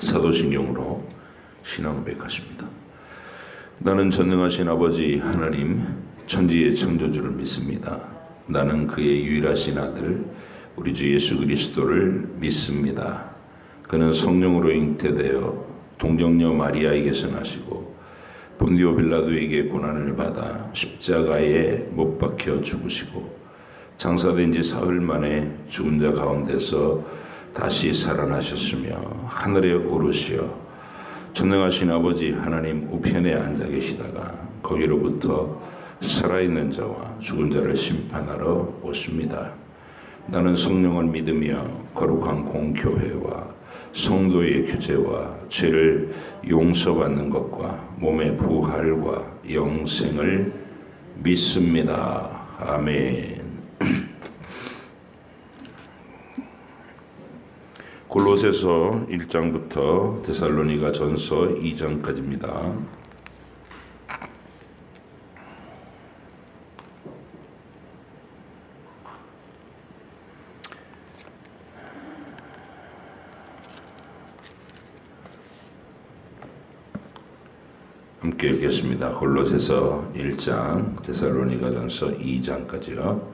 사도신경으로 신앙 고백하십니다. 나는 전능하신 아버지 하나님 천지의 창조주를 믿습니다. 나는 그의 유일하신 아들 우리 주 예수 그리스도를 믿습니다. 그는 성령으로 잉태되어 동정녀 마리아에게서 나시고 본디오 빌라도에게 고난을 받아 십자가에 못 박혀 죽으시고 장사된 지 사흘 만에 죽은 자 가운데서 다시 살아나셨으며 하늘에 오르시어 전능하신 아버지 하나님 우편에 앉아 계시다가 거기로부터 살아있는 자와 죽은 자를 심판하러 오십니다. 나는 성령을 믿으며 거룩한 공교회와 성도의 규제와 죄를 용서받는 것과 몸의 부활과 영생을 믿습니다. 아멘. 골로새서 1장부터 데살로니가 전서 2장까지입니다. 함께 읽겠습니다. 골로새서 1장, 데살로니가 전서 2장까지요.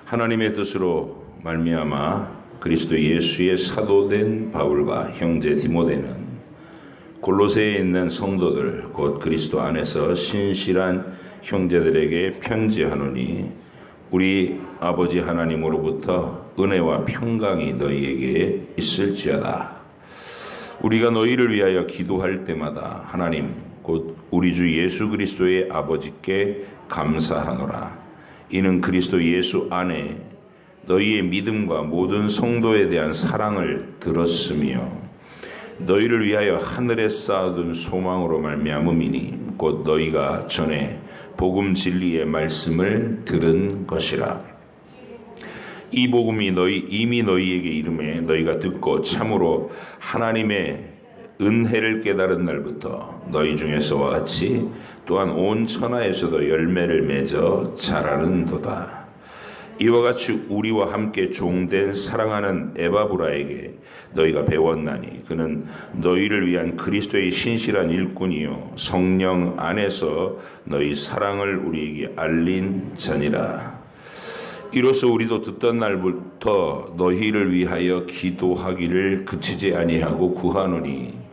하나님의 뜻으로 말미암아 그리스도 예수의 사도된 바울과 형제 디모데는 골로새에 있는 성도들 곧 그리스도 안에서 신실한 형제들에게 편지하노니 우리 아버지 하나님으로부터 은혜와 평강이 너희에게 있을지어다. 우리가 너희를 위하여 기도할 때마다 하나님 곧 우리 주 예수 그리스도의 아버지께 감사하노라. 이는 그리스도 예수 안에 너희의 믿음과 모든 성도에 대한 사랑을 들었으며 너희를 위하여 하늘에 쌓아둔 소망으로 말미암음이니 곧 너희가 전에 복음 진리의 말씀을 들은 것이라. 이 복음이 이미 너희에게 이름에 너희가 듣고 참으로 하나님의 은혜를 깨달은 날부터 너희 중에서와 같이 또한 온 천하에서도 열매를 맺어 자라는도다. 이와 같이 우리와 함께 종된 사랑하는 에바브라에게 너희가 배웠나니 그는 너희를 위한 그리스도의 신실한 일꾼이요 성령 안에서 너희 사랑을 우리에게 알린 자니라. 이로써 우리도 듣던 날부터 너희를 위하여 기도하기를 그치지 아니하고 구하노니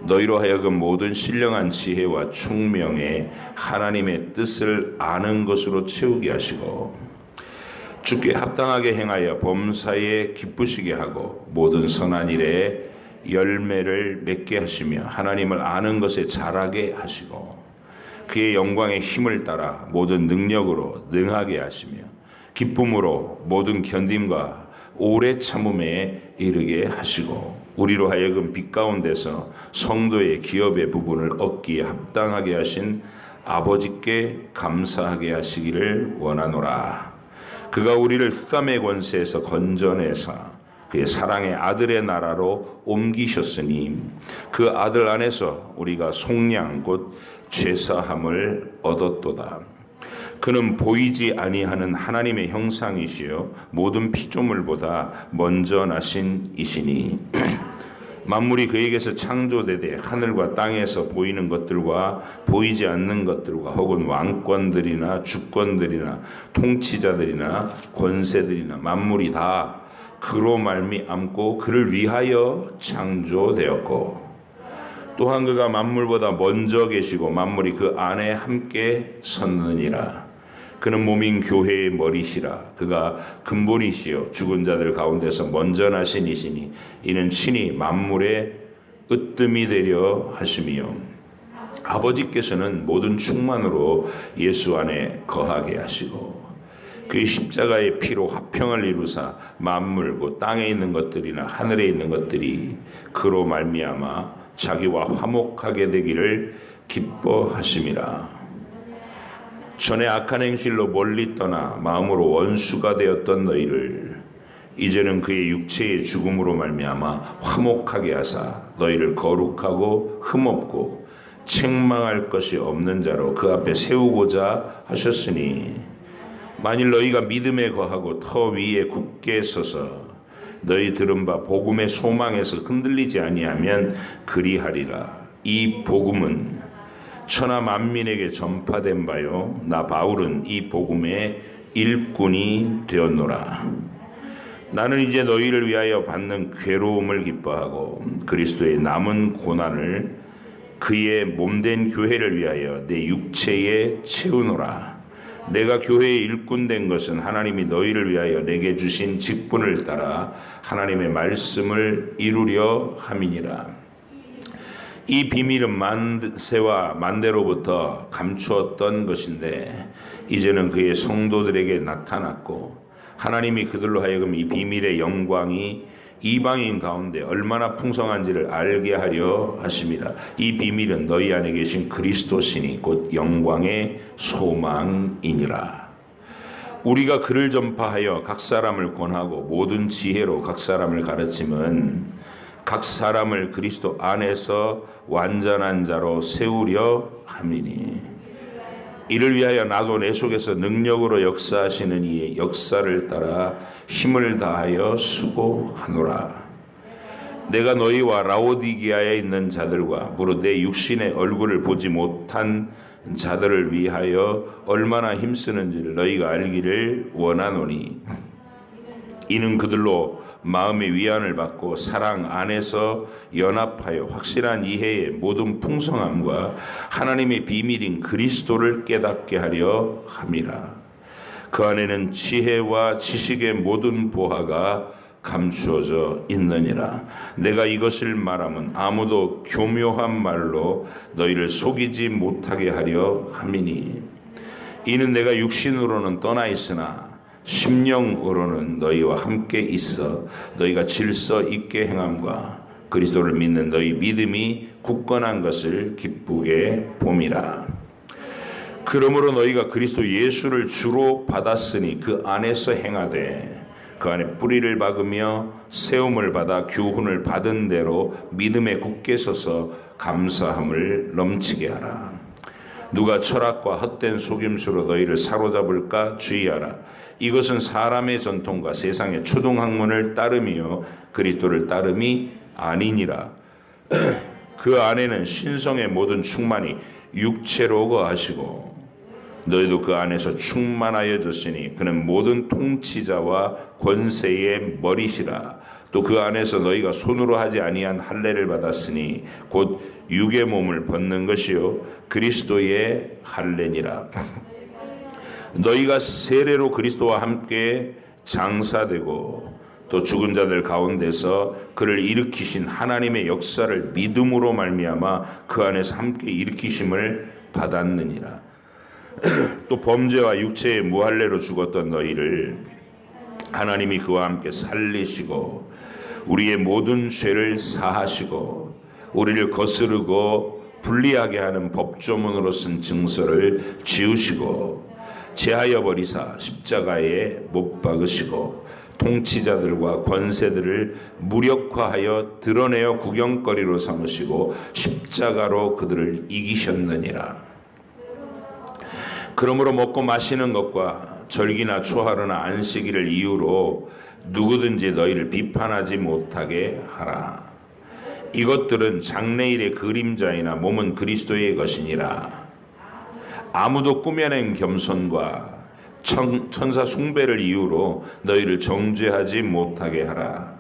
너희로 하여금 모든 신령한 지혜와 총명에 하나님의 뜻을 아는 것으로 채우게 하시고 주께 합당하게 행하여 범사에 기쁘시게 하고 모든 선한 일에 열매를 맺게 하시며 하나님을 아는 것에 자라게 하시고 그의 영광의 힘을 따라 모든 능력으로 능하게 하시며 기쁨으로 모든 견딤과 오래 참음에 이르게 하시고 우리로 하여금 빛 가운데서 성도의 기업의 부분을 얻기에 합당하게 하신 아버지께 감사하게 하시기를 원하노라. 그가 우리를 흑암의 권세에서 건져내사 그의 사랑의 아들의 나라로 옮기셨으니 그 아들 안에서 우리가 속량 곧 죄사함을 얻었도다. 그는 보이지 아니하는 하나님의 형상이시요 모든 피조물보다 먼저 나신 이시니 만물이 그에게서 창조되되 하늘과 땅에서 보이는 것들과 보이지 않는 것들과 혹은 왕권들이나 주권들이나 통치자들이나 권세들이나 만물이 다 그로 말미암고 그를 위하여 창조되었고 또한 그가 만물보다 먼저 계시고 만물이 그 안에 함께 섰느니라. 그는 몸인 교회의 머리시라. 그가 근본이시요 죽은 자들 가운데서 먼저 나신 이시니 이는 친히 만물의 으뜸이 되려 하심이요 아버지께서는 모든 충만으로 예수 안에 거하게 하시고 그의 십자가의 피로 화평을 이루사 만물 곧 땅에 있는 것들이나 하늘에 있는 것들이 그로 말미암아 자기와 화목하게 되기를 기뻐하심이라. 전에 악한 행실로 멀리 떠나 마음으로 원수가 되었던 너희를 이제는 그의 육체의 죽음으로 말미암아 화목하게 하사 너희를 거룩하고 흠없고 책망할 것이 없는 자로 그 앞에 세우고자 하셨으니 만일 너희가 믿음에 거하고 터 위에 굳게 서서 너희 들은 바 복음의 소망에서 흔들리지 아니하면 그리하리라. 이 복음은 천하 만민에게 전파된 바요 나 바울은 이 복음의 일꾼이 되었노라. 나는 이제 너희를 위하여 받는 괴로움을 기뻐하고 그리스도의 남은 고난을 그의 몸된 교회를 위하여 내 육체에 채우노라. 내가 교회의 일꾼 된 것은 하나님이 너희를 위하여 내게 주신 직분을 따라 하나님의 말씀을 이루려 함이니라. 이 비밀은 만세와 만대로부터 감추었던 것인데 이제는 그의 성도들에게 나타났고 하나님이 그들로 하여금 이 비밀의 영광이 이방인 가운데 얼마나 풍성한지를 알게 하려 하심이라. 이 비밀은 너희 안에 계신 그리스도시니 곧 영광의 소망이니라. 우리가 그를 전파하여 각 사람을 권하고 모든 지혜로 각 사람을 가르침은 각 사람을 그리스도 안에서 완전한 자로 세우려 함이니 이를 위하여 나도 내 속에서 능력으로 역사하시는 이의 역사를 따라 힘을 다하여 수고하노라. 내가 너희와 라오디게아에 있는 자들과 무릇 내 육신의 얼굴을 보지 못한 자들을 위하여 얼마나 힘쓰는지를 너희가 알기를 원하노니 이는 그들로 마음의 위안을 받고 사랑 안에서 연합하여 확실한 이해의 모든 풍성함과 하나님의 비밀인 그리스도를 깨닫게 하려 함이라. 그 안에는 지혜와 지식의 모든 보화가 감추어져 있느니라. 내가 이것을 말하면 아무도 교묘한 말로 너희를 속이지 못하게 하려 함이니 이는 내가 육신으로는 떠나 있으나 심령으로는 너희와 함께 있어 너희가 질서 있게 행함과 그리스도를 믿는 너희 믿음이 굳건한 것을 기쁘게 봄이라. 그러므로 너희가 그리스도 예수를 주로 받았으니 그 안에서 행하되 그 안에 뿌리를 박으며 세움을 받아 교훈을 받은 대로 믿음에 굳게 서서 감사함을 넘치게 하라. 누가 철학과 헛된 속임수로 너희를 사로잡을까 주의하라. 이것은 사람의 전통과 세상의 초등학문을 따름이요 그리스도를 따름이 아니니라. 그 안에는 신성의 모든 충만이 육체로 거하시고 너희도 그 안에서 충만하여졌으니 그는 모든 통치자와 권세의 머리시라. 또 그 안에서 너희가 손으로 하지 아니한 할례를 받았으니 곧 육의 몸을 벗는 것이요 그리스도의 할례니라. 너희가 세례로 그리스도와 함께 장사되고 또 죽은 자들 가운데서 그를 일으키신 하나님의 역사를 믿음으로 말미암아 그 안에서 함께 일으키심을 받았느니라. 또 범죄와 육체의 무할례로 죽었던 너희를 하나님이 그와 함께 살리시고 우리의 모든 죄를 사하시고 우리를 거스르고 불리하게 하는 법조문으로 쓴 증서를 지우시고 제하여 버리사 십자가에 못 박으시고 통치자들과 권세들을 무력화하여 드러내어 구경거리로 삼으시고 십자가로 그들을 이기셨느니라. 그러므로 먹고 마시는 것과 절기나 초하루나 안식일을 이유로 누구든지 너희를 비판하지 못하게 하라. 이것들은 장래일의 그림자이나 몸은 그리스도의 것이니라. 아무도 꾸며낸 겸손과 천사 숭배를 이유로 너희를 정죄하지 못하게 하라.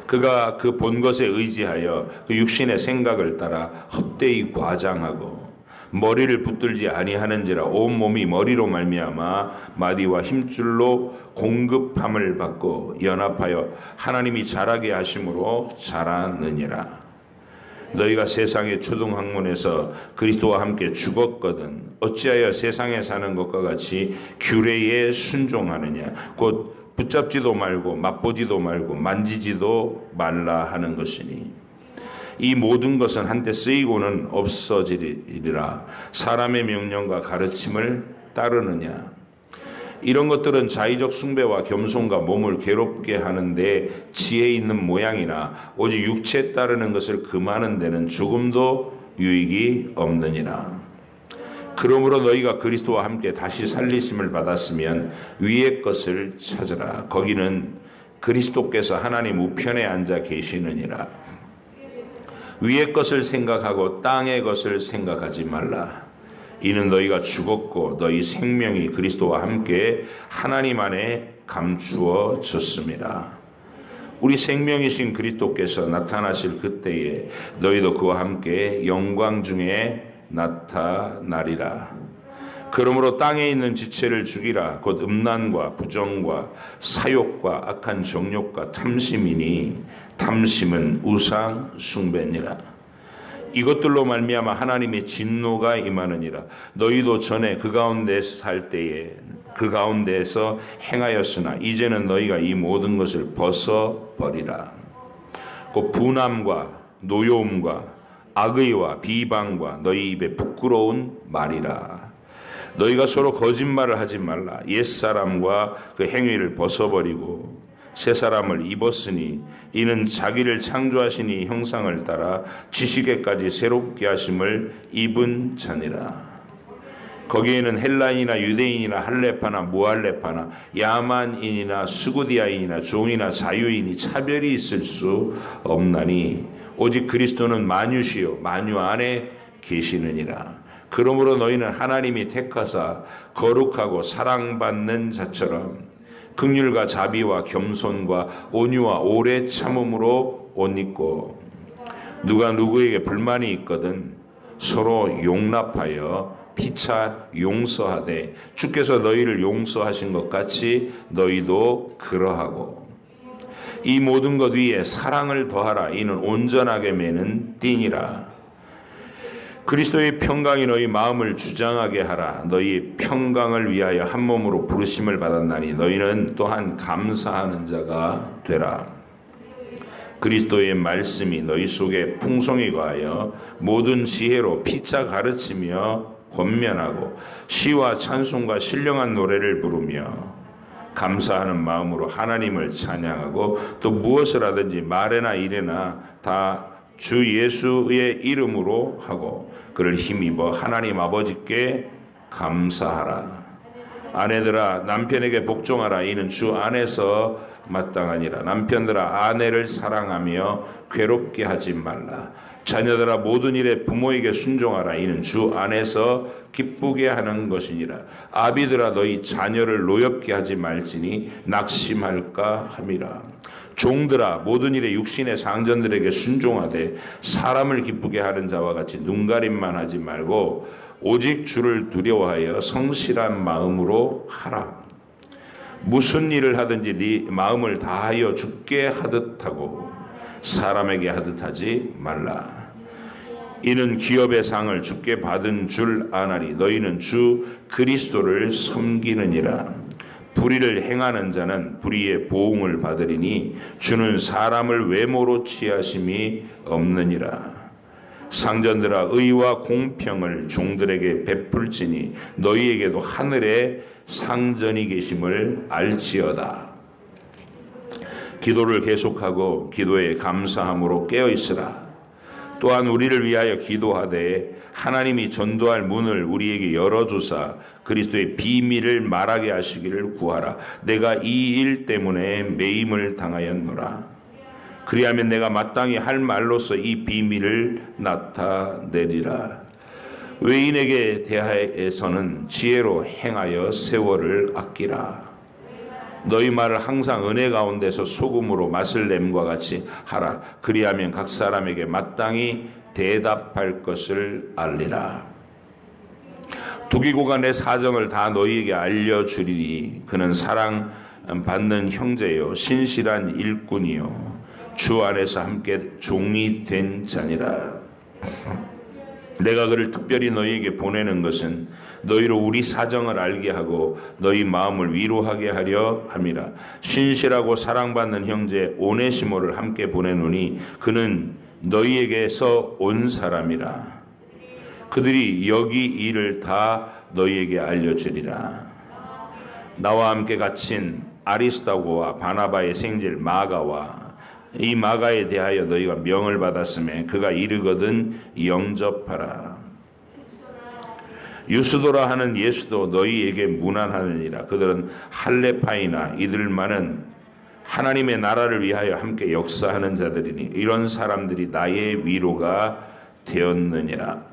그가 그 본 것에 의지하여 그 육신의 생각을 따라 헛되이 과장하고 머리를 붙들지 아니하는지라. 온 몸이 머리로 말미암아 마디와 힘줄로 공급함을 받고 연합하여 하나님이 자라게 하심으로 자라느니라. 너희가 세상의 초등학문에서 그리스도와 함께 죽었거든 어찌하여 세상에 사는 것과 같이 규례에 순종하느냐. 곧 붙잡지도 말고 맛보지도 말고 만지지도 말라 하는 것이니 이 모든 것은 한때 쓰이고는 없어지리라. 사람의 명령과 가르침을 따르느냐. 이런 것들은 자의적 숭배와 겸손과 몸을 괴롭게 하는데 지혜 있는 모양이나 오직 육체에 따르는 것을 금하는 데는 조금도 유익이 없느니라. 그러므로 너희가 그리스도와 함께 다시 살리심을 받았으면 위의 것을 찾으라. 거기는 그리스도께서 하나님 우편에 앉아 계시느니라. 위의 것을 생각하고 땅의 것을 생각하지 말라. 이는 너희가 죽었고 너희 생명이 그리스도와 함께 하나님 안에 감추어졌습니다. 우리 생명이신 그리스도께서 나타나실 그때에 너희도 그와 함께 영광 중에 나타나리라. 그러므로 땅에 있는 지체를 죽이라. 곧 음란과 부정과 사욕과 악한 정욕과 탐심이니 탐심은 우상 숭배니라. 이것들로 말미암아 하나님의 진노가 임하느니라. 너희도 전에 그 가운데 살 때에 그 가운데에서 행하였으나 이제는 너희가 이 모든 것을 벗어버리라. 곧 분함과 노여움과 악의와 비방과 너희 입에 부끄러운 말이라. 너희가 서로 거짓말을 하지 말라. 옛사람과 그 행위를 벗어버리고 새 사람을 입었으니 이는 자기를 창조하신 이 형상을 따라 지식에까지 새롭게 하심을 입은 자니라. 거기에는 헬라인이나 유대인이나 할레파나 무할레파나 야만인이나 수구디아인이나 종이나 자유인이 차별이 있을 수 없나니 오직 그리스도는 만유시요 만유 안에 계시느니라. 그러므로 너희는 하나님이 택하사 거룩하고 사랑받는 자처럼 긍휼과 자비와 겸손과 온유와 오래 참음으로 옷 입고 누가 누구에게 불만이 있거든 서로 용납하여 피차 용서하되 주께서 너희를 용서하신 것 같이 너희도 그러하고 이 모든 것 위에 사랑을 더하라. 이는 온전하게 매는 띠니라. 그리스도의 평강이 너희 마음을 주장하게 하라. 너희 평강을 위하여 한 몸으로 부르심을 받았나니 너희는 또한 감사하는 자가 되라. 그리스도의 말씀이 너희 속에 풍성히 거하여 모든 지혜로 피차 가르치며 권면하고 시와 찬송과 신령한 노래를 부르며 감사하는 마음으로 하나님을 찬양하고 또 무엇을 하든지 말에나 일에나 다 주 예수의 이름으로 하고 그를 힘입어 하나님 아버지께 감사하라. 아내들아 남편에게 복종하라. 이는 주 안에서 마땅하니라. 남편들아 아내를 사랑하며 괴롭게 하지 말라. 자녀들아 모든 일에 부모에게 순종하라. 이는 주 안에서 기쁘게 하는 것이니라. 아비들아 너희 자녀를 노엽게 하지 말지니 낙심할까 함이라. 종들아 모든 일에 육신의 상전들에게 순종하되 사람을 기쁘게 하는 자와 같이 눈가림만 하지 말고 오직 주를 두려워하여 성실한 마음으로 하라. 무슨 일을 하든지 네 마음을 다하여 주께 하듯 하고 사람에게 하듯 하지 말라. 이는 기업의 상을 주께 받은 줄 아나니 너희는 주 그리스도를 섬기느니라. 불의를 행하는 자는 불의의 보응을 받으리니 주는 사람을 외모로 취하심이 없느니라. 상전들아 의와 공평을 종들에게 베풀지니 너희에게도 하늘에 상전이 계심을 알지어다. 기도를 계속하고 기도에 감사함으로 깨어있으라. 또한 우리를 위하여 기도하되 하나님이 전도할 문을 우리에게 열어주사 그리스도의 비밀을 말하게 하시기를 구하라. 내가 이 일 때문에 매임을 당하였노라. 그리하면 내가 마땅히 할 말로서 이 비밀을 나타내리라. 외인에게 대하여서는 지혜로 행하여 세월을 아끼라. 너희 말을 항상 은혜 가운데서 소금으로 맛을 냄과 같이 하라. 그리하면 각 사람에게 마땅히 대답할 것을 알리라. 두기고가 내 사정을 다 너희에게 알려주리니 그는 사랑받는 형제요 신실한 일꾼이요 주 안에서 함께 종이 된 자니라. 내가 그를 특별히 너희에게 보내는 것은 너희로 우리 사정을 알게 하고 너희 마음을 위로하게 하려 함이라. 신실하고 사랑받는 형제 오네시모를 함께 보내노니 그는 너희에게서 온 사람이라. 그들이 여기 일을 다 너희에게 알려주리라. 나와 함께 갇힌 아리스다고와 바나바의 생질 마가와 이 마가에 대하여 너희가 명을 받았음에 그가 이르거든 영접하라. 유스도라 하는 예수도 너희에게 문안하느니라. 그들은 할레파이나 이들만은 하나님의 나라를 위하여 함께 역사하는 자들이니 이런 사람들이 나의 위로가 되었느니라.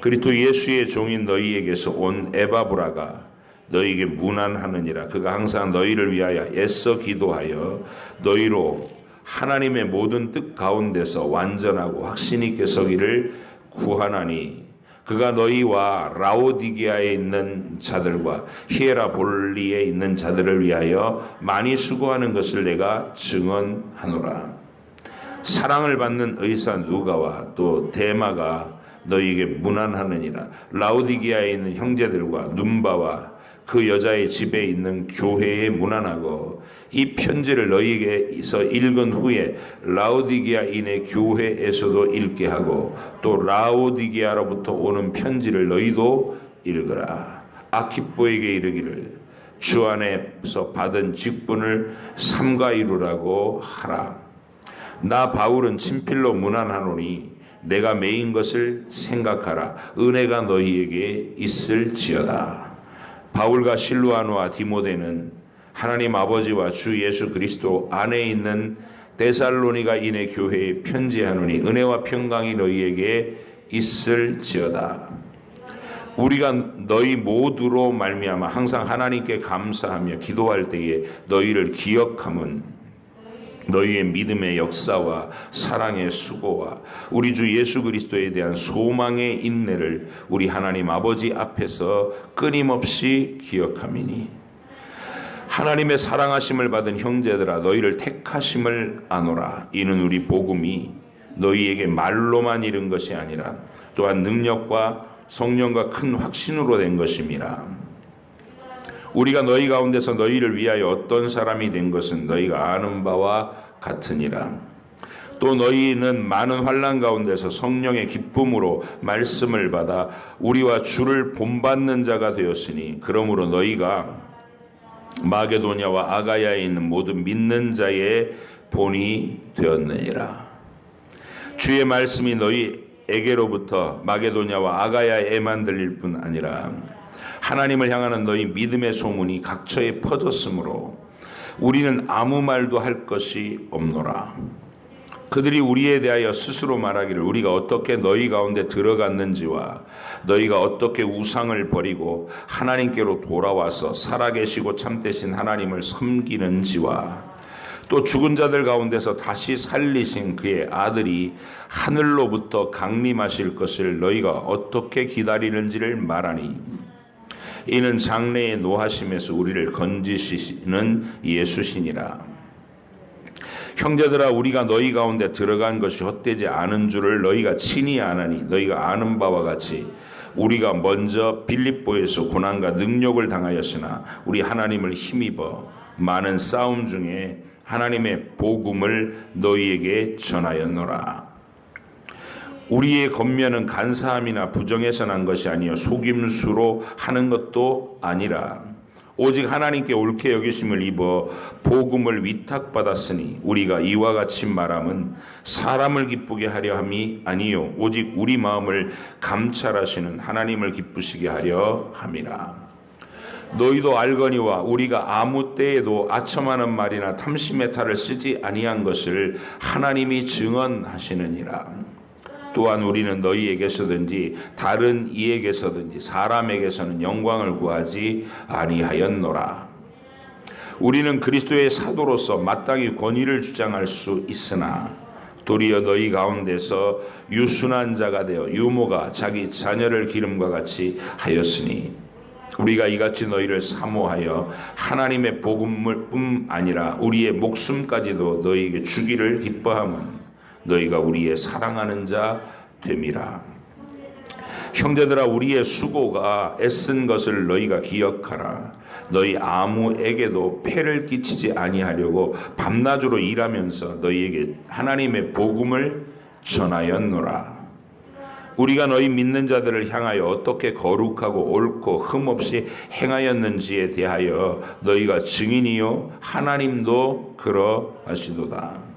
그리스도 예수의 종인 너희에게서 온 에바브라가 너희에게 문안하느니라. 그가 항상 너희를 위하여 애써 기도하여 너희로 하나님의 모든 뜻 가운데서 완전하고 확신 있게 서기를 구하나니 그가 너희와 라오디게아에 있는 자들과 히에라볼리에 있는 자들을 위하여 많이 수고하는 것을 내가 증언하노라. 사랑을 받는 의사 누가와 또 데마가 너희에게 문안하느니라. 라오디게아에 있는 형제들과 눈바와 그 여자의 집에 있는 교회에 문안하고 이 편지를 너희에게서 읽은 후에 라오디게아인의 교회에서도 읽게 하고 또 라오디게아로부터 오는 편지를 너희도 읽으라. 아키뽀에게 이르기를 주 안에서 받은 직분을 삼가 이루라고 하라. 나 바울은 친필로 문안하노니 내가 매인 것을 생각하라. 은혜가 너희에게 있을지어다. 바울과 실루아노와 디모데는 하나님 아버지와 주 예수 그리스도 안에 있는 데살로니가인의 교회에 편지하노니 은혜와 평강이 너희에게 있을지어다. 우리가 너희 모두로 말미암아 항상 하나님께 감사하며 기도할 때에 너희를 기억함은 너희의 믿음의 역사와 사랑의 수고와 우리 주 예수 그리스도에 대한 소망의 인내를 우리 하나님 아버지 앞에서 끊임없이 기억함이니 하나님의 사랑하심을 받은 형제들아 너희를 택하심을 아노라. 이는 우리 복음이 너희에게 말로만 이른 것이 아니라 또한 능력과 성령과 큰 확신으로 된 것임이라. 우리가 너희 가운데서 너희를 위하여 어떤 사람이 된 것은 너희가 아는 바와 같으니라. 또 너희는 많은 환난 가운데서 성령의 기쁨으로 말씀을 받아 우리와 주를 본받는 자가 되었으니 그러므로 너희가 마게도냐와 아가야에 있는 모든 믿는 자의 본이 되었느니라. 주의 말씀이 너희에게로부터 마게도냐와 아가야에만 들릴 뿐 아니라 하나님을 향하는 너희 믿음의 소문이 각처에 퍼졌으므로 우리는 아무 말도 할 것이 없노라. 그들이 우리에 대하여 스스로 말하기를 우리가 어떻게 너희 가운데 들어갔는지와 너희가 어떻게 우상을 버리고 하나님께로 돌아와서 살아계시고 참되신 하나님을 섬기는지와 또 죽은 자들 가운데서 다시 살리신 그의 아들이 하늘로부터 강림하실 것을 너희가 어떻게 기다리는지를 말하니 이는 장래의 노하심에서 우리를 건지시는 예수시니라. 형제들아 우리가 너희 가운데 들어간 것이 헛되지 않은 줄을 너희가 친히 아나니 너희가 아는 바와 같이 우리가 먼저 빌립보에서 고난과 능욕을 당하였으나 우리 하나님을 힘입어 많은 싸움 중에 하나님의 복음을 너희에게 전하였노라. 우리의 권면은 간사함이나 부정에서 난 것이 아니요 속임수로 하는 것도 아니라 오직 하나님께 옳게 여기심을 입어 복음을 위탁받았으니 우리가 이와 같이 말함은 사람을 기쁘게 하려 함이 아니요 오직 우리 마음을 감찰하시는 하나님을 기쁘시게 하려 함이라. 너희도 알거니와 우리가 아무 때에도 아첨하는 말이나 탐심의 탈을 쓰지 아니한 것을 하나님이 증언하시느니라. 또한 우리는 너희에게서든지 다른 이에게서든지 사람에게서는 영광을 구하지 아니하였노라. 우리는 그리스도의 사도로서 마땅히 권위를 주장할 수 있으나 도리어 너희 가운데서 유순한 자가 되어 유모가 자기 자녀를 기름과 같이 하였으니 우리가 이같이 너희를 사모하여 하나님의 복음을 뿐 아니라 우리의 목숨까지도 너희에게 주기를 기뻐함은 너희가 우리의 사랑하는 자 됨이라. 형제들아 우리의 수고가 애쓴 것을 너희가 기억하라. 너희 아무에게도 폐를 끼치지 아니하려고 밤낮으로 일하면서 너희에게 하나님의 복음을 전하였노라. 우리가 너희 믿는 자들을 향하여 어떻게 거룩하고 옳고 흠없이 행하였는지에 대하여 너희가 증인이요 하나님도 그러하시도다.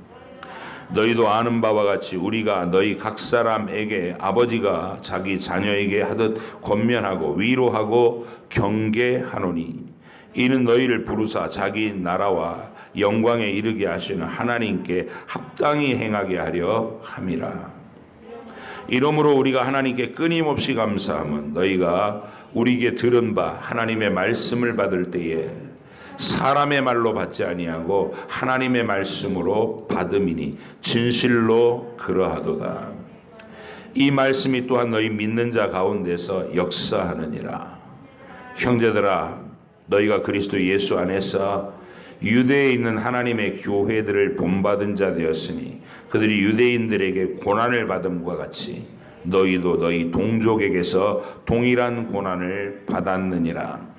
너희도 아는 바와 같이 우리가 너희 각 사람에게 아버지가 자기 자녀에게 하듯 권면하고 위로하고 경계하노니 이는 너희를 부르사 자기 나라와 영광에 이르게 하시는 하나님께 합당히 행하게 하려 함이라. 이러므로 우리가 하나님께 끊임없이 감사함은 너희가 우리에게 들은 바 하나님의 말씀을 받을 때에 사람의 말로 받지 아니하고 하나님의 말씀으로 받음이니 진실로 그러하도다. 이 말씀이 또한 너희 믿는 자 가운데서 역사하느니라. 형제들아, 너희가 그리스도 예수 안에서 유대에 있는 하나님의 교회들을 본받은 자 되었으니 그들이 유대인들에게 고난을 받음과 같이 너희도 너희 동족에게서 동일한 고난을 받았느니라.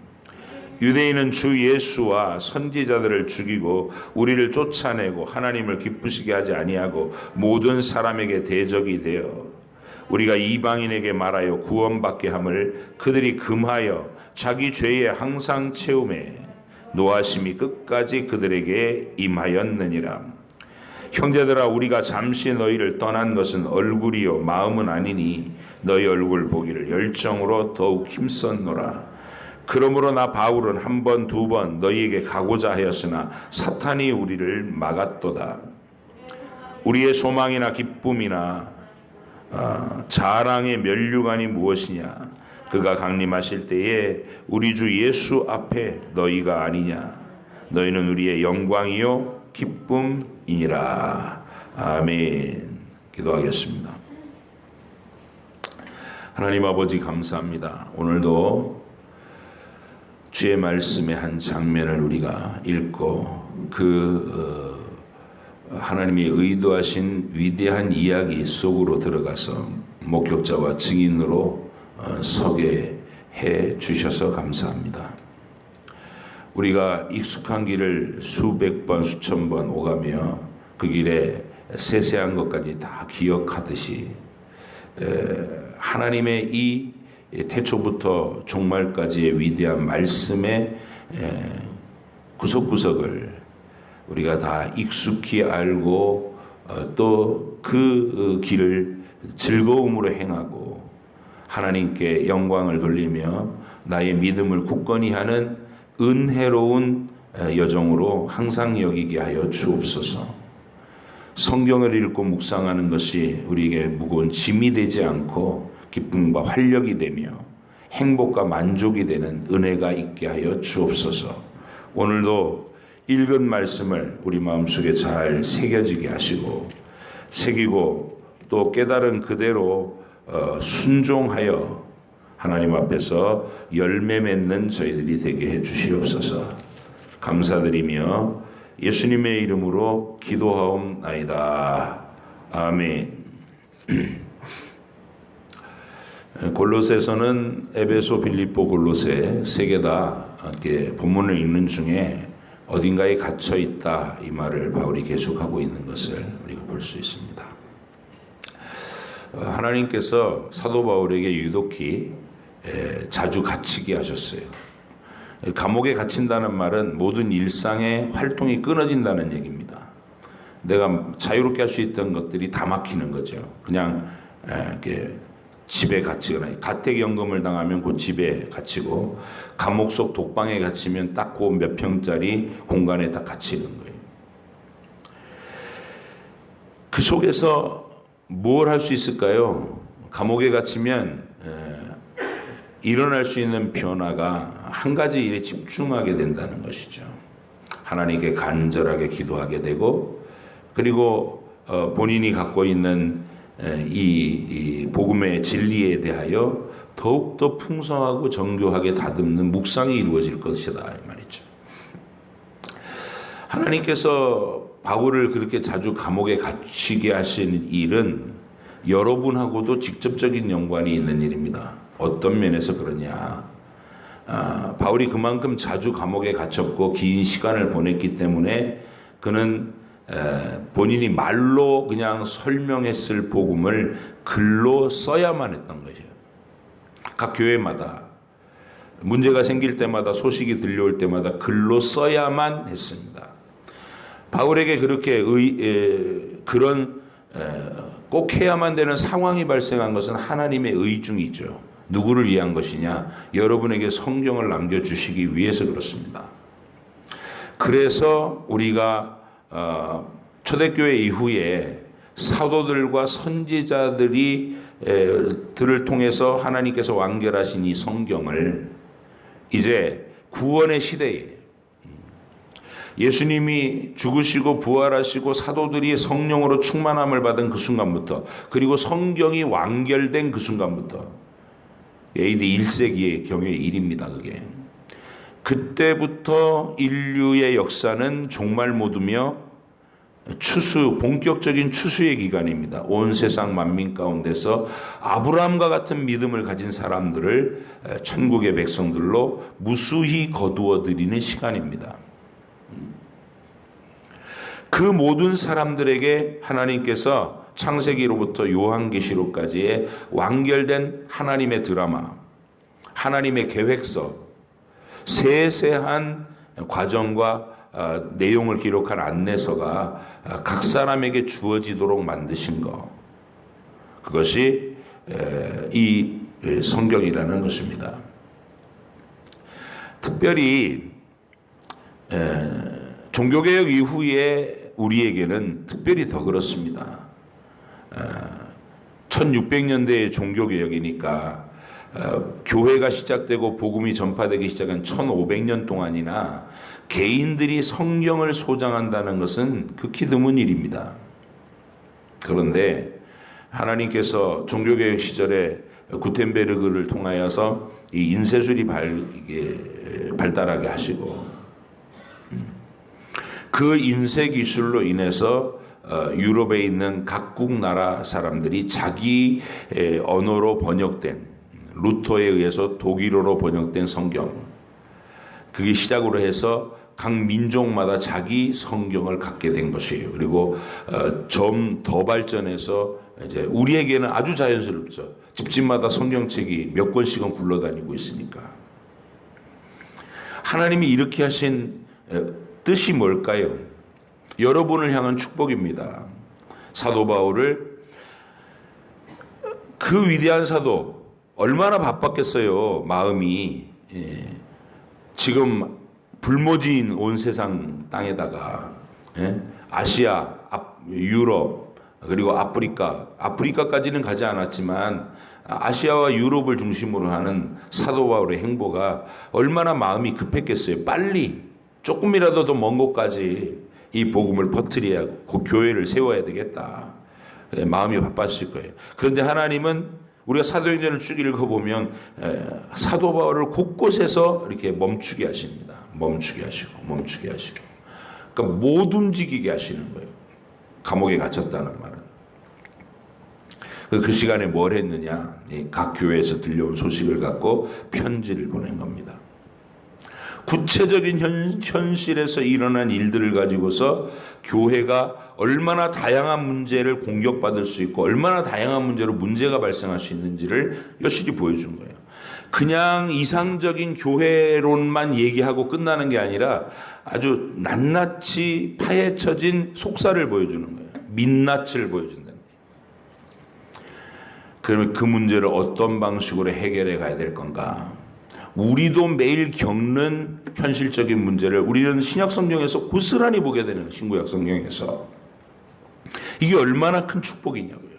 유대인은 주 예수와 선지자들을 죽이고 우리를 쫓아내고 하나님을 기쁘시게 하지 아니하고 모든 사람에게 대적이 되어 우리가 이방인에게 말하여 구원받게 함을 그들이 금하여 자기 죄에 항상 채움에 노하심이 끝까지 그들에게 임하였느니라. 형제들아, 우리가 잠시 너희를 떠난 것은 얼굴이요 마음은 아니니 너희 얼굴 보기를 열정으로 더욱 힘썼노라. 그러므로 나 바울은 한 번, 두 번 너희에게 가고자 하였으나 사탄이 우리를 막았도다. 우리의 소망이나 기쁨이나 자랑의 면류관이 무엇이냐? 그가 강림하실 때에 우리 주 예수 앞에 너희가 아니냐? 너희는 우리의 영광이요 기쁨이니라. 아멘. 기도하겠습니다. 하나님 아버지 감사합니다. 오늘도 주의 말씀의 한 장면을 우리가 읽고 하나님이 의도하신 위대한 이야기 속으로 들어가서 목격자와 증인으로 서게 해 주셔서 감사합니다. 우리가 익숙한 길을 수백 번 수천 번 오가며 그 길에 세세한 것까지 다 기억하듯이 하나님의 이 태초부터 종말까지의 위대한 말씀의 구석구석을 우리가 다 익숙히 알고 또 그 길을 즐거움으로 행하고 하나님께 영광을 돌리며 나의 믿음을 굳건히 하는 은혜로운 여정으로 항상 여기게 하여 주옵소서. 성경을 읽고 묵상하는 것이 우리에게 무거운 짐이 되지 않고 기쁨과 활력이 되며 행복과 만족이 되는 은혜가 있게 하여 주옵소서. 오늘도 읽은 말씀을 우리 마음속에 잘 새겨지게 하시고 새기고 또 깨달은 그대로 순종하여 하나님 앞에서 열매 맺는 저희들이 되게 해 주시옵소서. 감사드리며 예수님의 이름으로 기도하옵나이다. 아멘. 골로새서는 에베소, 빌립보, 골로새 세 개 다 본문을 읽는 중에 어딘가에 갇혀 있다 이 말을 바울이 계속하고 있는 것을 우리가 볼 수 있습니다. 하나님께서 사도 바울에게 유독히 자주 갇히게 하셨어요. 감옥에 갇힌다는 말은 모든 일상의 활동이 끊어진다는 얘기입니다. 내가 자유롭게 할 수 있던 것들이 다 막히는 거죠. 그냥 이렇게 집에 갇히거나 가택연금을 당하면 그 집에 갇히고 감옥 속 독방에 갇히면 딱 그 몇 평짜리 공간에 딱 갇히는 거예요. 그 속에서 뭘 할 수 있을까요? 감옥에 갇히면 일어날 수 있는 변화가 한 가지 일에 집중하게 된다는 것이죠. 하나님께 간절하게 기도하게 되고 그리고 본인이 갖고 있는 이 복음의 진리에 대하여 더욱더 풍성하고 정교하게 다듬는 묵상이 이루어질 것이다 이 말이죠. 하나님께서 바울을 그렇게 자주 감옥에 갇히게 하신 일은 여러분하고도 직접적인 연관이 있는 일입니다. 어떤 면에서 그러냐? 바울이 그만큼 자주 감옥에 갇혔고 긴 시간을 보냈기 때문에 그는 본인이 말로 그냥 설명했을 복음을 글로 써야만 했던 것이에요. 각 교회마다 문제가 생길 때마다 소식이 들려올 때마다 글로 써야만 했습니다. 바울에게 그렇게 꼭 해야만 되는 상황이 발생한 것은 하나님의 의중이죠. 누구를 위한 것이냐? 여러분에게 성경을 남겨주시기 위해서 그렇습니다. 그래서 우리가 초대교회 이후에 사도들과 선지자들이 들을 통해서 하나님께서 완결하신 이 성경을 이제 구원의 시대에 예수님이 죽으시고 부활하시고 사도들이 성령으로 충만함을 받은 그 순간부터, 그리고 성경이 완결된 그 순간부터, AD 1세기의 경의 일입니다. 그게 그때부터 인류의 역사는 종말 모드며 본격적인 추수의 기간입니다. 온 세상 만민 가운데서 아브라함과 같은 믿음을 가진 사람들을 천국의 백성들로 무수히 거두어 들이는 시간입니다. 그 모든 사람들에게 하나님께서 창세기로부터 요한계시록까지의 완결된 하나님의 드라마, 하나님의 계획서, 세세한 과정과 내용을 기록한 안내서가 각 사람에게 주어지도록 만드신 것, 그것이 이 성경이라는 것입니다. 특별히 종교개혁 이후에 우리에게는 특별히 더 그렇습니다. 1600년대의 종교개혁이니까 교회가 시작되고 복음이 전파되기 시작한 1500년 동안이나 개인들이 성경을 소장한다는 것은 극히 드문 일입니다. 그런데 하나님께서 종교개혁 시절에 구텐베르그를 통하여서 이 인쇄술이 발달하게 하시고, 그 인쇄 기술로 인해서 유럽에 있는 각국 나라 사람들이 자기 언어로 번역된, 루터에 의해서 독일어로 번역된 성경, 그게 시작으로 해서 각 민족마다 자기 성경을 갖게 된 것이에요. 그리고 좀 더 발전해서 이제 우리에게는 아주 자연스럽죠. 집집마다 성경책이 몇 권씩은 굴러다니고 있으니까. 하나님이 이렇게 하신 뜻이 뭘까요? 여러분을 향한 축복입니다. 사도 바울을, 그 위대한 사도 얼마나 바빴겠어요. 마음이 지금 불모지인 온 세상 땅에다가 아시아, 유럽, 그리고 아프리카까지는 가지 않았지만 아시아와 유럽을 중심으로 하는 사도 바울의 행보가 얼마나 마음이 급했겠어요. 빨리 조금이라도 더 먼 곳까지 이 복음을 퍼뜨려야 하고 그 교회를 세워야 되겠다. 마음이 바빴을 거예요. 그런데 하나님은 우리가 사도행전을 쭉 읽어보면 사도 바울을 곳곳에서 이렇게 멈추게 하십니다. 멈추게 하시고. 그러니까 못 움직이게 하시는 거예요. 감옥에 갇혔다는 말은. 그 시간에 뭘 했느냐? 각 교회에서 들려온 소식을 갖고 편지를 보낸 겁니다. 구체적인 현실에서 일어난 일들을 가지고서 교회가 얼마나 다양한 문제를 공격받을 수 있고 얼마나 다양한 문제로 문제가 발생할 수 있는지를 여실히 보여준 거예요. 그냥 이상적인 교회론만 얘기하고 끝나는 게 아니라 아주 낱낱이 파헤쳐진 속사를 보여주는 거예요. 민낯을 보여준다는 거예요. 그러면 그 문제를 어떤 방식으로 해결해 가야 될 건가? 우리도 매일 겪는 현실적인 문제를 우리는 신약성경에서 고스란히 보게 되는, 신구약성경에서. 이게 얼마나 큰 축복이냐고요.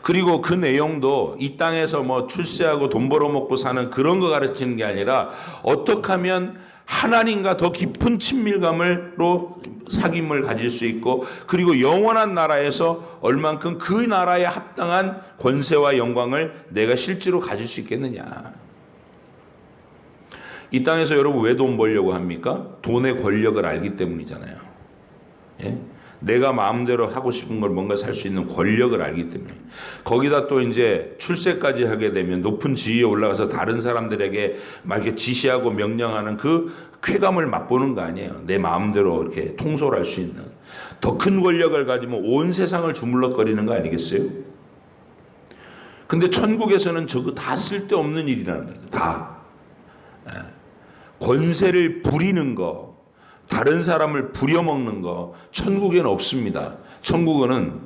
그리고 그 내용도 이 땅에서 뭐 출세하고 돈 벌어먹고 사는 그런 거 가르치는 게 아니라 어떻게 하면 하나님과 더 깊은 친밀감으로 사귐을 가질 수 있고, 그리고 영원한 나라에서 얼만큼 그 나라에 합당한 권세와 영광을 내가 실제로 가질 수 있겠느냐. 이 땅에서 여러분 왜 돈 벌려고 합니까? 돈의 권력을 알기 때문이잖아요. 예? 내가 마음대로 하고 싶은 걸 뭔가 살 수 있는 권력을 알기 때문에. 거기다 또 이제 출세까지 하게 되면 높은 지위에 올라가서 다른 사람들에게 막 이렇게 지시하고 명령하는 그 쾌감을 맛보는 거 아니에요. 내 마음대로 이렇게 통솔할 수 있는. 더 큰 권력을 가지면 온 세상을 주물럭거리는 거 아니겠어요? 근데 천국에서는 저거 다 쓸데없는 일이라는 거예요. 다. 권세를 부리는 거, 다른 사람을 부려먹는 거 천국에는 없습니다. 천국은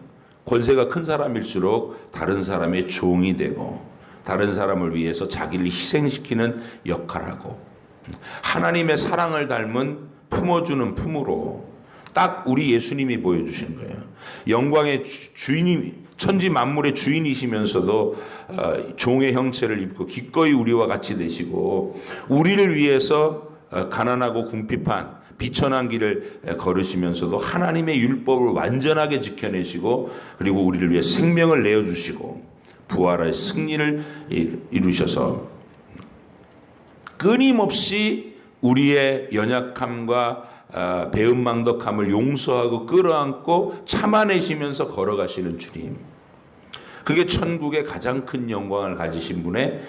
권세가 큰 사람일수록 다른 사람의 종이 되고 다른 사람을 위해서 자기를 희생시키는 역할을 하고 하나님의 사랑을 닮은 품어주는 품으로 딱 우리 예수님이 보여주신 거예요. 영광의 주인이 천지 만물의 주인이시면서도 종의 형체를 입고 기꺼이 우리와 같이 되시고 우리를 위해서 가난하고 궁핍한 비천한 길을 걸으시면서도 하나님의 율법을 완전하게 지켜내시고 그리고 우리를 위해 생명을 내어주시고 부활의 승리를 이루셔서 끊임없이 우리의 연약함과 배은망덕함을 용서하고 끌어안고 참아내시면서 걸어가시는 주님. 그게 천국의 가장 큰 영광을 가지신 분의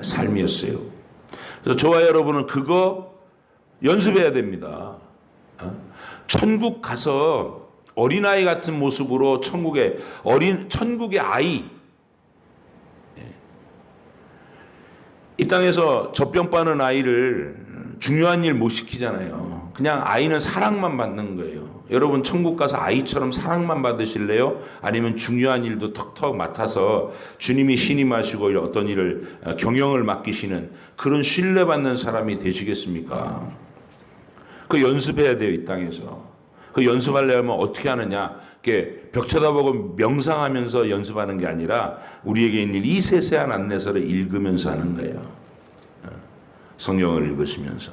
삶이었어요. 그래서 저와 여러분은 그거 연습해야 됩니다. 천국 가서 어린아이 같은 모습으로 천국의 아이, 이 땅에서 젖병 빠는 아이를 중요한 일 못 시키잖아요. 그냥 아이는 사랑만 받는 거예요. 여러분 천국 가서 아이처럼 사랑만 받으실래요? 아니면 중요한 일도 턱턱 맡아서 주님이 신임하시고 어떤 일을 경영을 맡기시는 그런 신뢰받는 사람이 되시겠습니까? 그 연습해야 돼요. 이 땅에서. 그 연습하려면 어떻게 하느냐? 벽 쳐다보고 명상하면서 연습하는 게 아니라 우리에게 있는 이 세세한 안내서를 읽으면서 하는 거예요. 성경을 읽으시면서.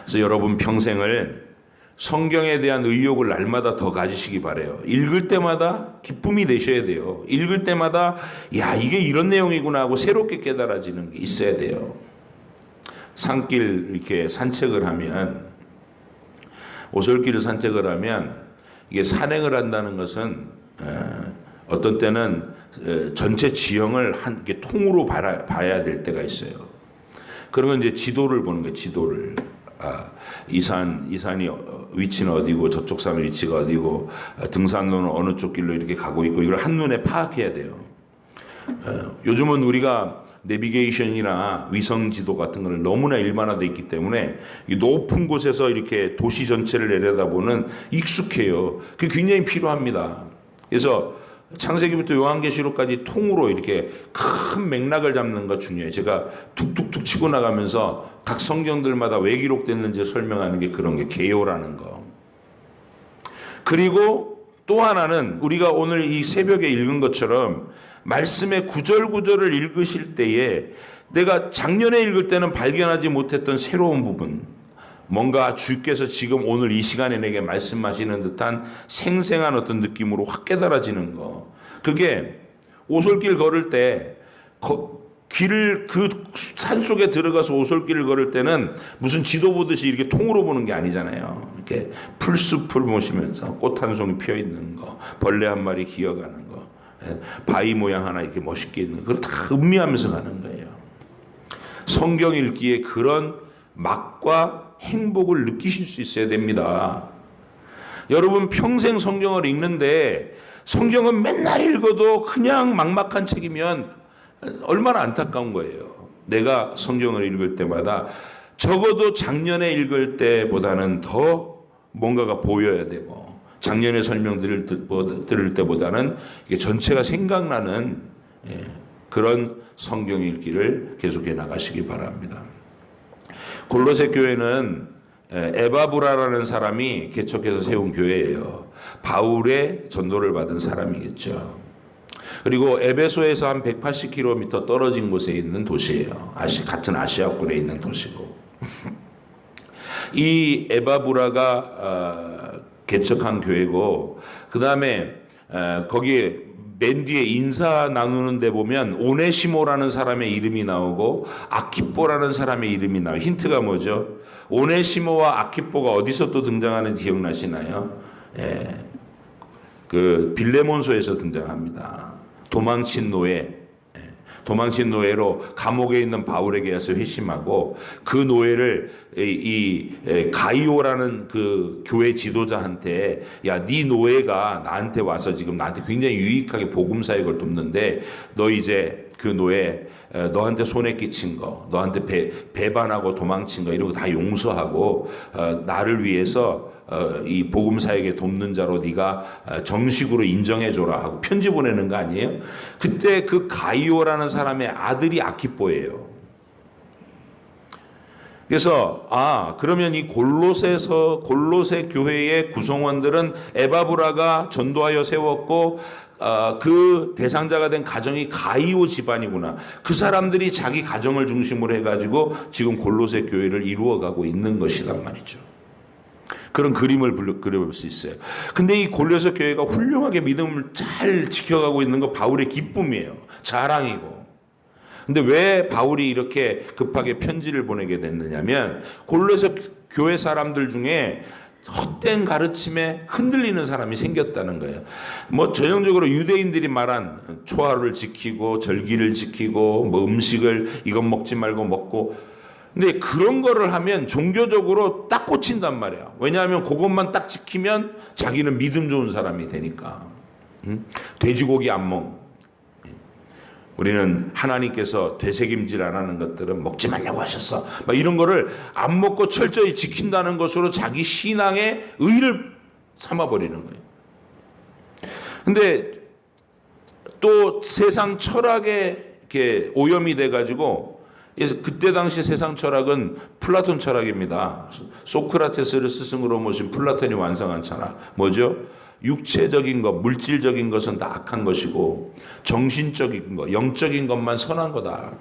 그래서 여러분 평생을 성경에 대한 의욕을 날마다 더 가지시기 바라요. 읽을 때마다 기쁨이 되셔야 돼요. 읽을 때마다 야 이게 이런 내용이구나 하고 새롭게 깨달아지는 게 있어야 돼요. 산길 이렇게 산책을 하면 오솔길을 산책을 하면 이게 산행을 한다는 것은 어떤 때는 전체 지형을 이렇게 통으로 봐야 될 때가 있어요. 그러면 이제 지도를 보는 거예요. 지도를. 이 산이 위치는 어디고 저쪽 산의 위치가 어디고 등산로는 어느 쪽 길로 이렇게 가고 있고 이걸 한눈에 파악해야 돼요. 요즘은 우리가 내비게이션이나 위성 지도 같은 걸 너무나 일반화되어 있기 때문에 이 높은 곳에서 이렇게 도시 전체를 내려다보는 익숙해요. 그게 굉장히 필요합니다. 그래서 창세기부터 요한계시록까지 통으로 이렇게 큰 맥락을 잡는 거 중요해요. 제가 툭툭툭 치고 나가면서 각 성경들마다 왜 기록됐는지 설명하는 게 그런 게 개요라는 거. 그리고 또 하나는 우리가 오늘 이 새벽에 읽은 것처럼 말씀의 구절구절을 읽으실 때에 내가 작년에 읽을 때는 발견하지 못했던 새로운 부분, 뭔가 주께서 지금 오늘 이 시간에 내게 말씀하시는 듯한 생생한 어떤 느낌으로 확 깨달아지는 거. 그게 오솔길 걸을 때 길을 그 산속에 들어가서 오솔길을 걸을 때는 무슨 지도 보듯이 이렇게 통으로 보는 게 아니잖아요. 이렇게 풀숲을 보시면서 꽃 한 송이 피어 있는 거, 벌레 한 마리 기어가는 거, 바위 모양 하나 이렇게 멋있게 있는 거, 그걸 다 음미하면서 가는 거예요. 성경 읽기에 그런 맛과 행복을 느끼실 수 있어야 됩니다. 여러분 평생 성경을 읽는데 성경은 맨날 읽어도 그냥 막막한 책이면 얼마나 안타까운 거예요. 내가 성경을 읽을 때마다 적어도 작년에 읽을 때보다는 더 뭔가가 보여야 되고 작년에 설명 들을 때보다는 이게 전체가 생각나는 그런 성경 읽기를 계속해 나가시기 바랍니다. 골로새 교회는 에바브라라는 사람이 개척해서 세운 교회예요. 바울의 전도를 받은 사람이겠죠. 그리고 에베소에서 한 180km 떨어진 곳에 있는 도시예요. 같은 아시아권에 있는 도시고. 이 에바브라가 개척한 교회고, 그 다음에 거기에 맨 뒤에 인사 나누는 데 보면 오네시모라는 사람의 이름이 나오고 아키뽀라는 사람의 이름이 나와요. 힌트가 뭐죠? 오네시모와 아키뽀가 어디서 또 등장하는지 기억나시나요? 그 빌레몬서에서 등장합니다. 도망친 노예. 도망친 노예로 감옥에 있는 바울에게 와서 회심하고 그 노예를 이 가이오라는 그 교회 지도자한테 야, 네 노예가 나한테 와서 지금 나한테 굉장히 유익하게 복음 사역을 돕는데 너 이제 그 노예 너한테 손해 끼친 거, 너한테 배반하고 도망친 거 이런 거 다 용서하고 나를 위해서 이 복음 사역에 돕는 자로 네가 정식으로 인정해줘라 하고 편지 보내는 거 아니에요? 그때 그 가이오라는 사람의 아들이 아키뽀예요. 그래서 그러면 이 골로새 교회의 구성원들은 에바브라가 전도하여 세웠고 그 대상자가 된 가정이 가이오 집안이구나. 그 사람들이 자기 가정을 중심으로 해가지고 지금 골로새 교회를 이루어가고 있는 것이란 말이죠. 그런 그림을 그려볼 수 있어요. 근데 이 골로새 교회가 훌륭하게 믿음을 잘 지켜가고 있는 거 바울의 기쁨이에요. 자랑이고. 근데 왜 바울이 이렇게 급하게 편지를 보내게 됐느냐면 골로새 교회 사람들 중에 헛된 가르침에 흔들리는 사람이 생겼다는 거예요. 뭐 전형적으로 유대인들이 말한 초하루를 지키고 절기를 지키고 뭐 음식을 이건 먹지 말고 먹고, 근데 그런 거를 하면 종교적으로 딱 꽂힌단 말이야. 왜냐하면 그것만 딱 지키면 자기는 믿음 좋은 사람이 되니까. 돼지고기 안 먹. 우리는 하나님께서 되새김질 안 하는 것들은 먹지 말라고 하셨어. 막 이런 거를 안 먹고 철저히 지킨다는 것으로 자기 신앙의 의를 삼아버리는 거예요. 근데 또 세상 철학에 이렇게 오염이 돼가지고, 그때 당시 세상 철학은 플라톤 철학입니다. 소크라테스를 스승으로 모신 플라톤이 완성한 철학. 뭐죠? 육체적인 것, 물질적인 것은 다 악한 것이고 정신적인 것, 영적인 것만 선한 거다.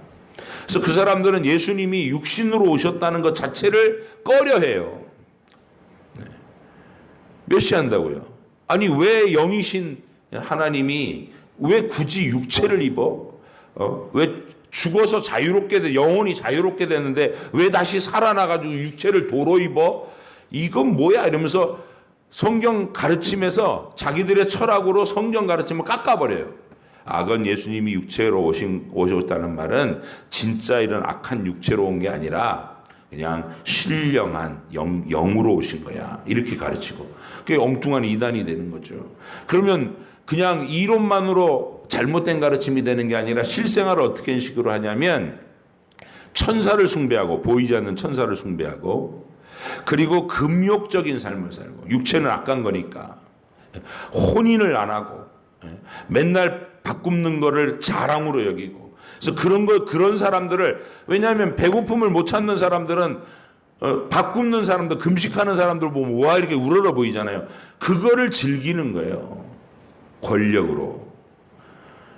그래서 그 사람들은 예수님이 육신으로 오셨다는 것 자체를 꺼려해요. 멸시한다고요. 아니 왜 영이신 하나님이 왜 굳이 육체를 입어? 왜 죽어서 자유롭게 영혼이 자유롭게 되는데 왜 다시 살아나가지고 육체를 도로 입어? 이건 뭐야? 이러면서 성경 가르침에서 자기들의 철학으로 성경 가르침을 깎아버려요. 그건 예수님이 육체로 오셨다는 말은 진짜 이런 악한 육체로 온 게 아니라 그냥 신령한 영으로 오신 거야. 이렇게 가르치고. 그게 엉뚱한 이단이 되는 거죠. 그러면 그냥 이론만으로 잘못된 가르침이 되는 게 아니라 실생활을 어떻게 식으로 하냐면 천사를 숭배하고, 보이지 않는 천사를 숭배하고, 그리고 금욕적인 삶을 살고, 육체는 악한 거니까 혼인을 안 하고 맨날 밥 굶는 거를 자랑으로 여기고. 그래서 그런 사람들을, 왜냐하면 배고픔을 못 찾는 사람들은 밥 굶는 사람들, 금식하는 사람들 보면 와 이렇게 우러러 보이잖아요. 그거를 즐기는 거예요. 권력으로.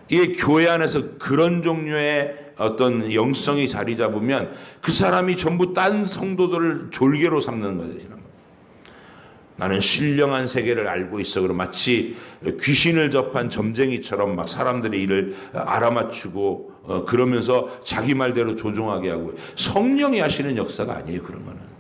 이게 교회 안에서 그런 종류의 어떤 영성이 자리 잡으면 그 사람이 전부 딴 성도들을 졸개로 삼는 거예요. 나는 신령한 세계를 알고 있어. 그럼 마치 귀신을 접한 점쟁이처럼 막 사람들의 일을 알아맞추고 그러면서 자기 말대로 조종하게 하고. 성령이 하시는 역사가 아니에요, 그런 거는.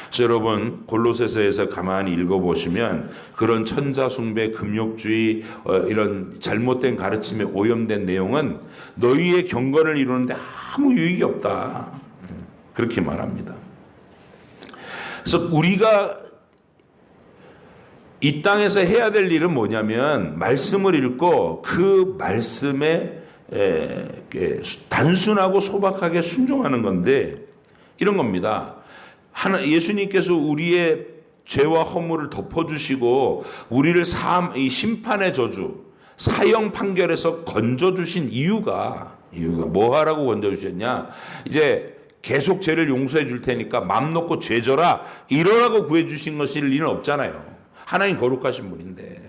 그래서 여러분 골로새서에서 가만히 읽어보시면 그런 천자숭배, 금욕주의, 이런 잘못된 가르침에 오염된 내용은 너희의 경건을 이루는데 아무 유익이 없다, 그렇게 말합니다. 그래서 우리가 이 땅에서 해야 될 일은 뭐냐면 말씀을 읽고 그 말씀에 단순하고 소박하게 순종하는 건데, 이런 겁니다. 예수님께서 우리의 죄와 허물을 덮어주시고 우리를 이 심판의 저주, 사형 판결에서 건져주신 이유가 뭐 하라고 건져주셨냐? 이제 계속 죄를 용서해 줄 테니까 맘 놓고 죄져라 이러라고 구해주신 것일 리는 없잖아요. 하나님 거룩하신 분인데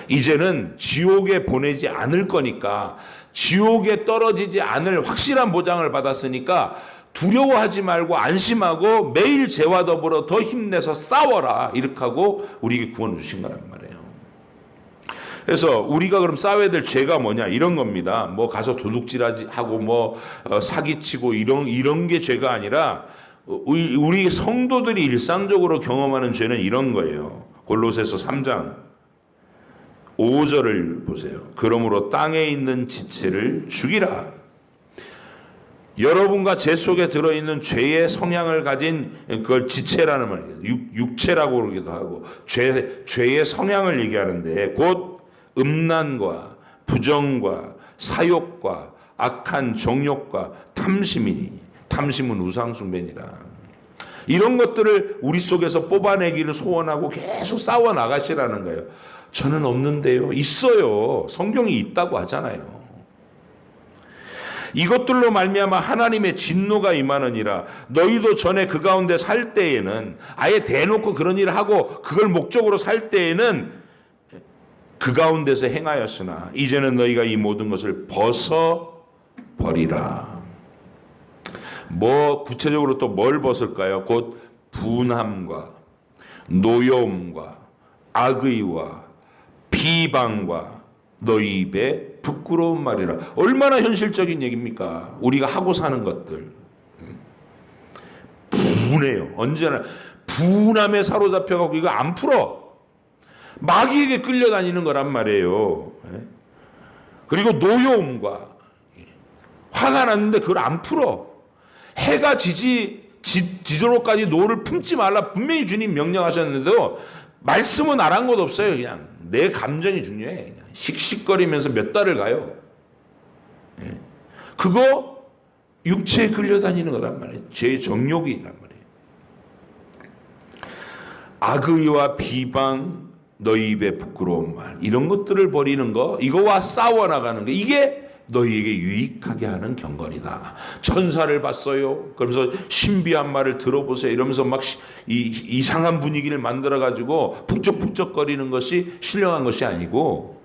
이제는 지옥에 보내지 않을 거니까, 지옥에 떨어지지 않을 확실한 보장을 받았으니까 두려워하지 말고 안심하고 매일 죄와 더불어 더 힘내서 싸워라, 이렇게 하고 우리에게 구원을 주신 거란 말이에요. 그래서 우리가 그럼 싸워야 될 죄가 뭐냐, 이런 겁니다. 뭐 가서 도둑질하고 뭐 사기치고 이런 게 죄가 아니라 우리 성도들이 일상적으로 경험하는 죄는 이런 거예요. 골로새서 3장 5절을 보세요. 그러므로 땅에 있는 지체를 죽이라. 여러분과 제 속에 들어있는 죄의 성향을 가진 그걸 지체라는 말이에요. 육체라고 그러기도 하고 죄의 성향을 얘기하는데 곧 음란과 부정과 사욕과 악한 정욕과 탐심이니, 탐심은 우상숭배니라. 이런 것들을 우리 속에서 뽑아내기를 소원하고 계속 싸워 나가시라는 거예요. 저는 없는데요. 있어요. 성경이 있다고 하잖아요. 이것들로 말미암아 하나님의 진노가 임하느니라. 너희도 전에 그 가운데 살 때에는, 아예 대놓고 그런 일을 하고 그걸 목적으로 살 때에는 그 가운데서 행하였으나 이제는 너희가 이 모든 것을 벗어버리라. 뭐 구체적으로 또 뭘 벗을까요? 곧 분함과 노여움과 악의와 비방과 너희 입에 부끄러운 말이라. 얼마나 현실적인 얘기입니까? 우리가 하고 사는 것들. 분해요. 언제나 분함에 사로잡혀가고 이거 안 풀어. 마귀에게 끌려다니는 거란 말이에요. 그리고 노여움과 화가 났는데 그걸 안 풀어. 해가 지도록까지 노를 품지 말라 분명히 주님 명령하셨는데도 말씀은 안 것 없어요. 그냥 내 감정이 중요해. 그냥 씩씩거리면서 몇 달을 가요. 그거 육체에 끌려다니는 거란 말이에요. 제 정욕이란 말이에요. 악의와 비방, 너희 입에 부끄러운 말, 이런 것들을 버리는 거, 이거와 싸워나가는 거, 이게 너희에게 유익하게 하는 경건이다. 천사를 봤어요. 그러면서 신비한 말을 들어보세요. 이러면서 막 이상한 분위기를 만들어가지고 북적북적거리는 것이 신령한 것이 아니고,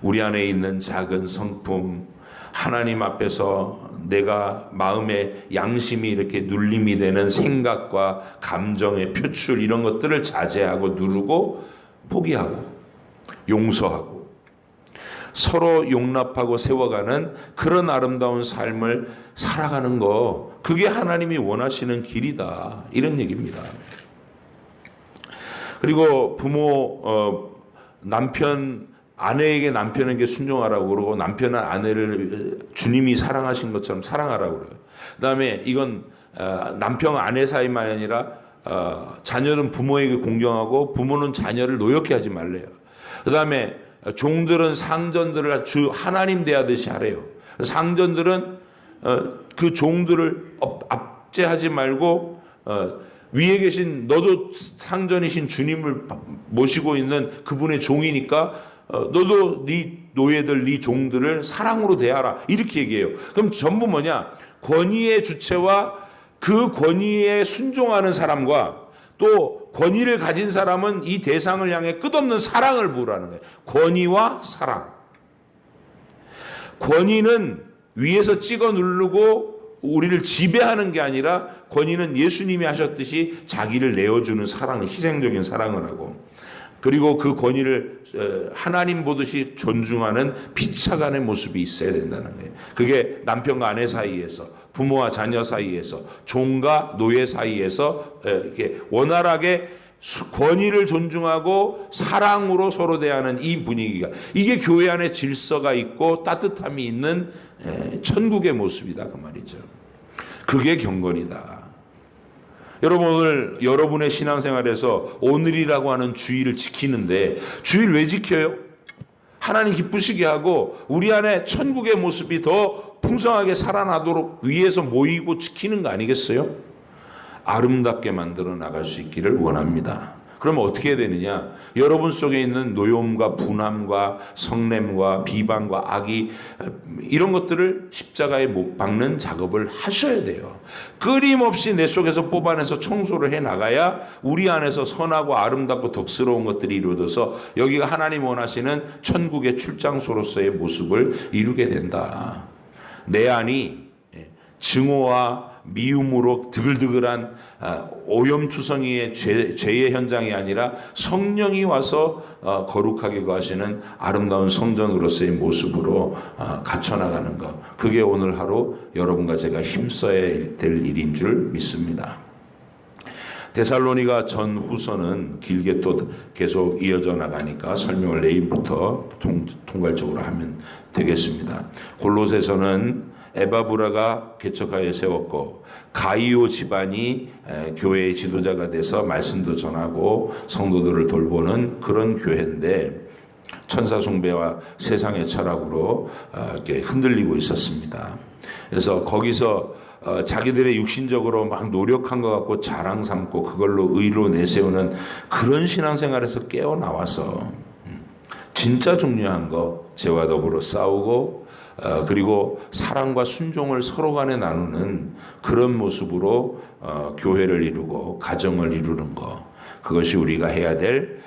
우리 안에 있는 작은 성품, 하나님 앞에서 내가 마음의 양심이 이렇게 눌림이 되는 생각과 감정의 표출, 이런 것들을 자제하고 누르고 포기하고 용서하고 서로 용납하고 세워가는 그런 아름다운 삶을 살아가는 거, 그게 하나님이 원하시는 길이다, 이런 얘기입니다. 그리고 부모, 아내에게 남편에게 순종하라고 그러고 남편은 아내를 주님이 사랑하신 것처럼 사랑하라고 그래요. 그 다음에 이건 남편 아내 사이만 아니라 자녀는 부모에게 공경하고 부모는 자녀를 노엽게 하지 말래요. 그 다음에 종들은 상전들을 하나님 대하듯이 하래요. 상전들은 그 종들을 압제하지 말고 위에 계신, 너도 상전이신 주님을 모시고 있는 그분의 종이니까 너도 네 노예들, 네 종들을 사랑으로 대하라, 이렇게 얘기해요. 그럼 전부 뭐냐? 권위의 주체와 그 권위에 순종하는 사람과 또 권위를 가진 사람은 이 대상을 향해 끝없는 사랑을 부으라는 거예요. 권위와 사랑. 권위는 위에서 찍어 누르고 우리를 지배하는 게 아니라, 권위는 예수님이 하셨듯이 자기를 내어주는 사랑을, 희생적인 사랑을 하고, 그리고 그 권위를 하나님 보듯이 존중하는 비차간의 모습이 있어야 된다는 거예요. 그게 남편과 아내 사이에서, 부모와 자녀 사이에서, 종과 노예 사이에서 이렇게 원활하게 권위를 존중하고 사랑으로 서로 대하는 이 분위기가, 이게 교회 안에 질서가 있고 따뜻함이 있는 천국의 모습이다, 그 말이죠. 그게 경건이다. 여러분, 오늘 여러분의 신앙생활에서 오늘이라고 하는 주일을 지키는데, 주일 왜 지켜요? 하나님 기쁘시게 하고 우리 안에 천국의 모습이 더 풍성하게 살아나도록 위해서 모이고 지키는 거 아니겠어요? 아름답게 만들어 나갈 수 있기를 원합니다. 그러면 어떻게 해야 되느냐? 여러분 속에 있는 노여움과 분함과 성냄과 비방과 악의, 이런 것들을 십자가에 못 박는 작업을 하셔야 돼요. 끊임없이 내 속에서 뽑아내서 청소를 해 나가야 우리 안에서 선하고 아름답고 덕스러운 것들이 이루어져서 여기가 하나님 원하시는 천국의 출장소로서의 모습을 이루게 된다. 내 안이 증오와 미움으로 드글드글한 오염투성이의 죄의 현장이 아니라 성령이 와서 거룩하게 거하시는 아름다운 성전으로서의 모습으로 갖춰나가는 것, 그게 오늘 하루 여러분과 제가 힘써야 될 일인 줄 믿습니다. 데살로니가 전후서는 길게 또 계속 이어져 나가니까 설명을 내일부터 통괄적으로 하면 되겠습니다. 골로새서는 에바브라가 개척하여 세웠고, 가이오 집안이 교회의 지도자가 돼서 말씀도 전하고 성도들을 돌보는 그런 교회인데, 천사 숭배와 세상의 철학으로 이렇게 흔들리고 있었습니다. 그래서 거기서 자기들의 육신적으로 막 노력한 것 같고 자랑 삼고 그걸로 의로 내세우는 그런 신앙생활에서 깨어나와서 진짜 중요한 거, 죄와 더불어 싸우고 그리고 사랑과 순종을 서로 간에 나누는 그런 모습으로 교회를 이루고 가정을 이루는 것, 그것이 우리가 해야 될,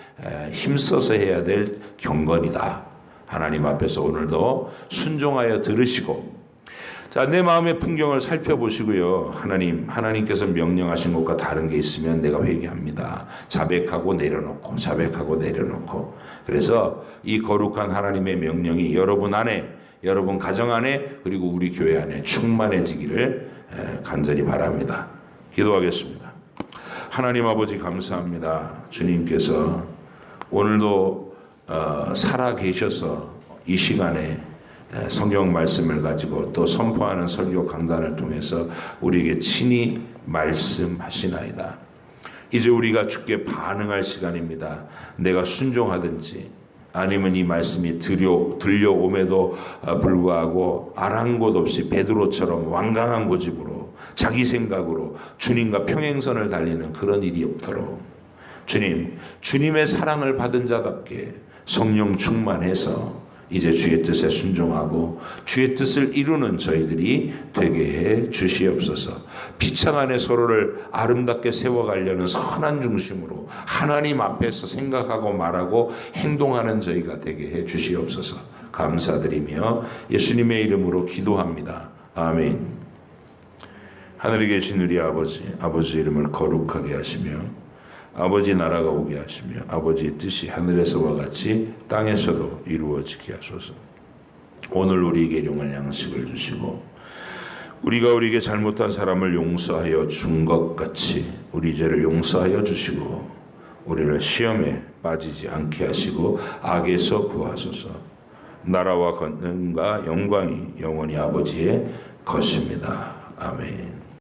힘써서 해야 될 경건이다. 하나님 앞에서 오늘도 순종하여 들으시고, 자, 내 마음의 풍경을 살펴보시고요. 하나님께서 명령하신 것과 다른 게 있으면 내가 회개합니다. 자백하고 내려놓고, 자백하고 내려놓고. 그래서 이 거룩한 하나님의 명령이 여러분 안에, 여러분 가정 안에, 그리고 우리 교회 안에 충만해지기를 간절히 바랍니다. 기도하겠습니다. 하나님 아버지 감사합니다. 주님께서 오늘도 살아 계셔서 이 시간에 성경 말씀을 가지고 또 선포하는 설교 강단을 통해서 우리에게 친히 말씀하시나이다. 이제 우리가 주께 반응할 시간입니다. 내가 순종하든지 아니면 이 말씀이 들려옴에도 불구하고 아랑곳 없이 베드로처럼 완강한 고집으로 자기 생각으로 주님과 평행선을 달리는 그런 일이 없도록 주님의 사랑을 받은 자답게 성령 충만해서 이제 주의 뜻에 순종하고 주의 뜻을 이루는 저희들이 되게 해 주시옵소서. 비창 안에 서로를 아름답게 세워가려는 선한 중심으로 하나님 앞에서 생각하고 말하고 행동하는 저희가 되게 해 주시옵소서. 감사드리며 예수님의 이름으로 기도합니다. 아멘. 하늘에 계신 우리 아버지 이름을 거룩하게 하시며 아버지 나라가 오게 하시며 아버지의 뜻이 하늘에서와 같이 땅에서도 이루어지게 하소서. 오늘 우리에게 일용할 양식을 주시고 우리가 우리에게 잘못한 사람을 용서하여 준 것 같이 우리 죄를 용서하여 주시고 우리를 시험에 빠지지 않게 하시고 악에서 구하소서. 나라와 권능과 영광이 영원히 아버지의 것입니다. 아멘.